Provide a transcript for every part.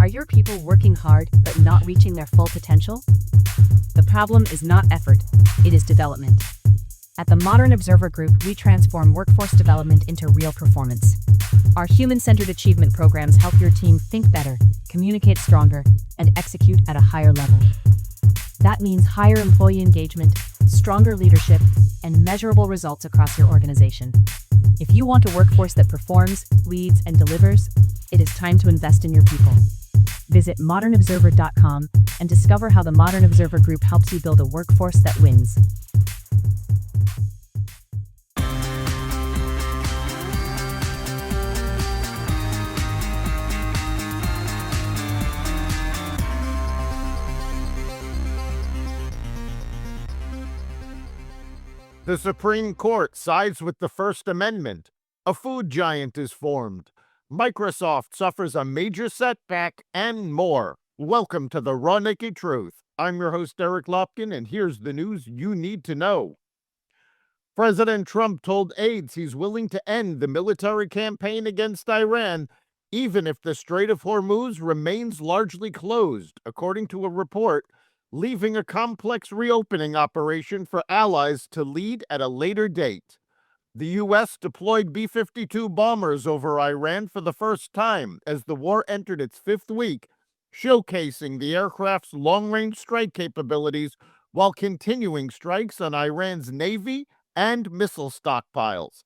Are your people working hard but not reaching their full potential? The problem is not effort, it is development. At the Modern Observer Group, we transform workforce development into real performance. Our human-centered achievement programs help your team think better, communicate stronger, and execute at a higher level. That means higher employee engagement, stronger leadership, and measurable results across your organization. If you want a workforce that performs, leads, and delivers, it is time to invest in your people. Visit modernobserver.com and discover how the Modern Observer Group helps you build a workforce that wins. The Supreme Court sides with the First Amendment. A food giant is formed. Microsoft suffers a major setback, and more. Welcome to the Raw Naked Truth. I'm your host, Eric Lopkin, and here's the news you need to know. President Trump told aides he's willing to end the military campaign against Iran, even if the Strait of Hormuz remains largely closed, according to a report, leaving a complex reopening operation for allies to lead at a later date. The U.S. deployed B-52 bombers over Iran for the first time as the war entered its fifth week, showcasing the aircraft's long-range strike capabilities while continuing strikes on Iran's navy and missile stockpiles.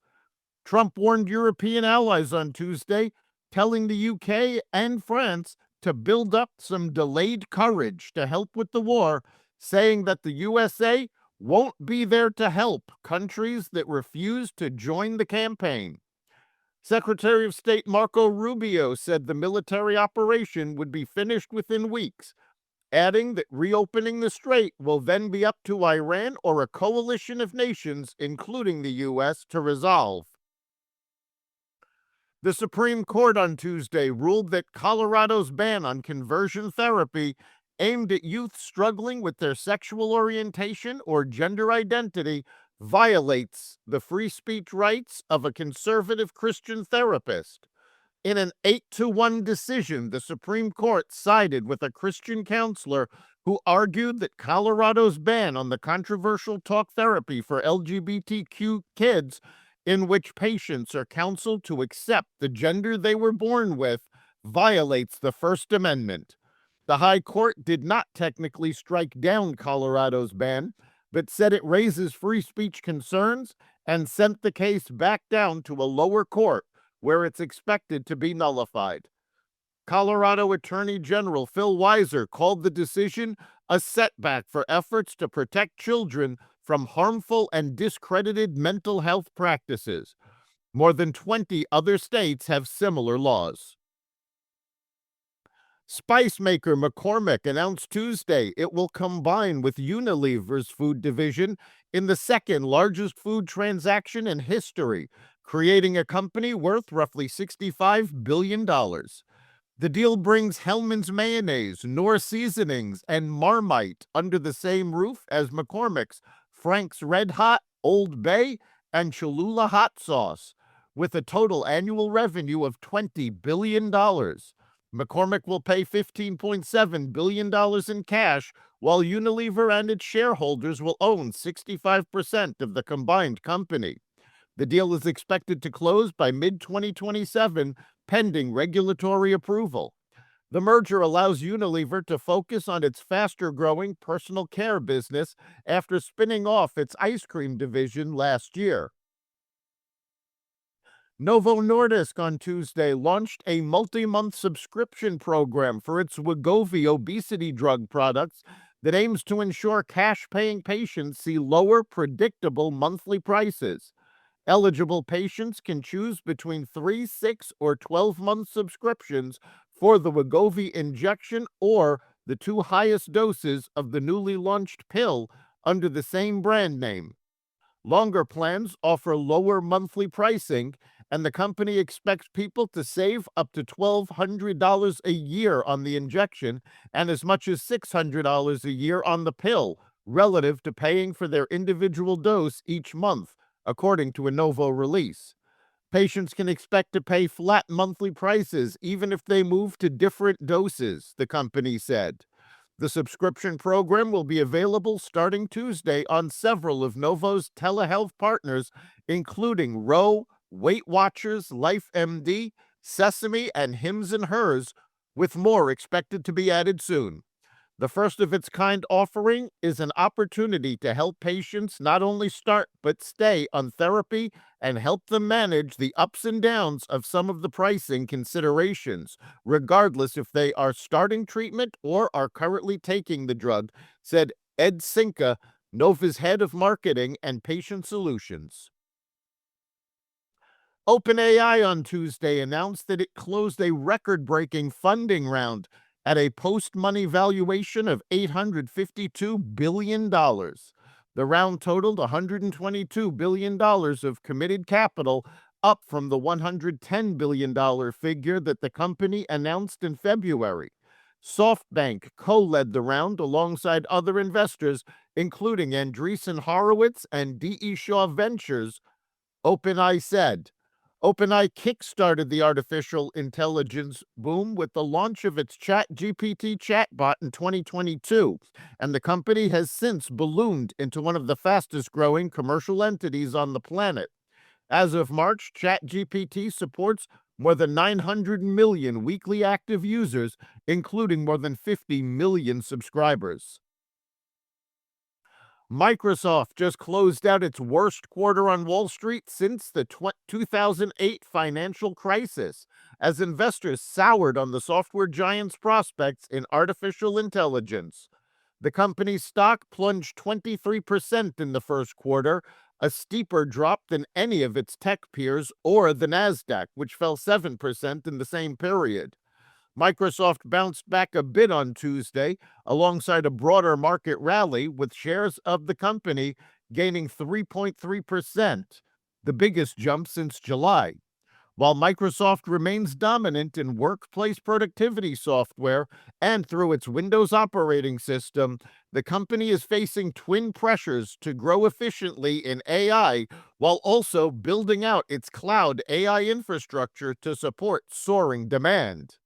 Trump warned European allies on Tuesday, telling the UK and France to build up some delayed courage to help with the war, saying that the USA won't be there to help countries that refuse to join the campaign. Secretary of State Marco Rubio said the military operation would be finished within weeks, adding that reopening the strait will then be up to Iran or a coalition of nations, including the U.S., to resolve. The Supreme Court on Tuesday ruled that Colorado's ban on conversion therapy aimed at youth struggling with their sexual orientation or gender identity violates the free speech rights of a conservative Christian therapist. In an 8-1 decision, the Supreme Court sided with a Christian counselor who argued that Colorado's ban on the controversial talk therapy for LGBTQ kids, in which patients are counseled to accept the gender they were born with, violates the First Amendment. The High Court did not technically strike down Colorado's ban, but said it raises free speech concerns and sent the case back down to a lower court, where it's expected to be nullified. Colorado Attorney General Phil Weiser called the decision a setback for efforts to protect children from harmful and discredited mental health practices. More than 20 other states have similar laws. Spice maker McCormick announced Tuesday it will combine with Unilever's food division in the second largest food transaction in history, creating a company worth roughly $65 billion. The deal brings Hellmann's Mayonnaise, Knorr Seasonings, and Marmite under the same roof as McCormick's Frank's Red Hot, Old Bay, and Cholula Hot Sauce, with a total annual revenue of $20 billion. McCormick will pay $15.7 billion in cash, while Unilever and its shareholders will own 65% of the combined company. The deal is expected to close by mid-2027, pending regulatory approval. The merger allows Unilever to focus on its faster-growing personal care business after spinning off its ice cream division last year. Novo Nordisk on Tuesday launched a multi-month subscription program for its Wegovy obesity drug products that aims to ensure cash-paying patients see lower, predictable monthly prices. Eligible patients can choose between 3, 6, or 12-month subscriptions for the Wegovy injection or the 2 highest doses of the newly launched pill under the same brand name. Longer plans offer lower monthly pricing, and the company expects people to save up to $1,200 a year on the injection and as much as $600 a year on the pill, relative to paying for their individual dose each month, according to a Novo release. Patients can expect to pay flat monthly prices even if they move to different doses, the company said. The subscription program will be available starting Tuesday on several of Novo's telehealth partners, including Ro, Weight Watchers, LifeMD, Sesame, and Hims and Hers, with more expected to be added soon. The first of its kind offering is an opportunity to help patients not only start but stay on therapy and help them manage the ups and downs of some of the pricing considerations, regardless if they are starting treatment or are currently taking the drug, said Ed Sinka, Nova's head of marketing and patient solutions. OpenAI on Tuesday announced that it closed a record-breaking funding round at a post-money valuation of $852 billion. The round totaled $122 billion of committed capital, up from the $110 billion figure that the company announced in February. SoftBank co-led the round alongside other investors, including Andreessen Horowitz and D.E. Shaw Ventures, OpenAI said. OpenAI kickstarted the artificial intelligence boom with the launch of its ChatGPT chatbot in 2022, and the company has since ballooned into one of the fastest-growing commercial entities on the planet. As of March, ChatGPT supports more than 900 million weekly active users, including more than 50 million subscribers. Microsoft just closed out its worst quarter on Wall Street since the 2008 financial crisis, as investors soured on the software giant's prospects in artificial intelligence. The company's stock plunged 23% in the first quarter, a steeper drop than any of its tech peers or the Nasdaq, which fell 7% in the same period. Microsoft bounced back a bit on Tuesday, alongside a broader market rally, with shares of the company gaining 3.3%, the biggest jump since July. While Microsoft remains dominant in workplace productivity software and through its Windows operating system, the company is facing twin pressures to grow efficiently in AI while also building out its cloud AI infrastructure to support soaring demand.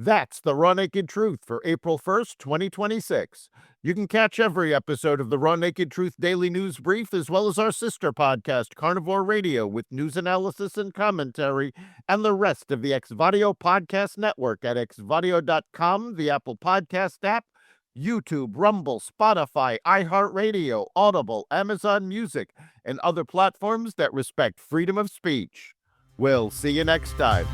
That's the Raw Naked Truth for April 1st, 2026. You can catch every episode of the Raw Naked Truth Daily News Brief, as well as our sister podcast, Carnivore Radio, with news analysis and commentary, and the rest of the Xvadio Podcast Network at xvadio.com, the Apple Podcast app, YouTube, Rumble, Spotify, iHeartRadio, Audible, Amazon Music, and other platforms that respect freedom of speech. We'll see you next time.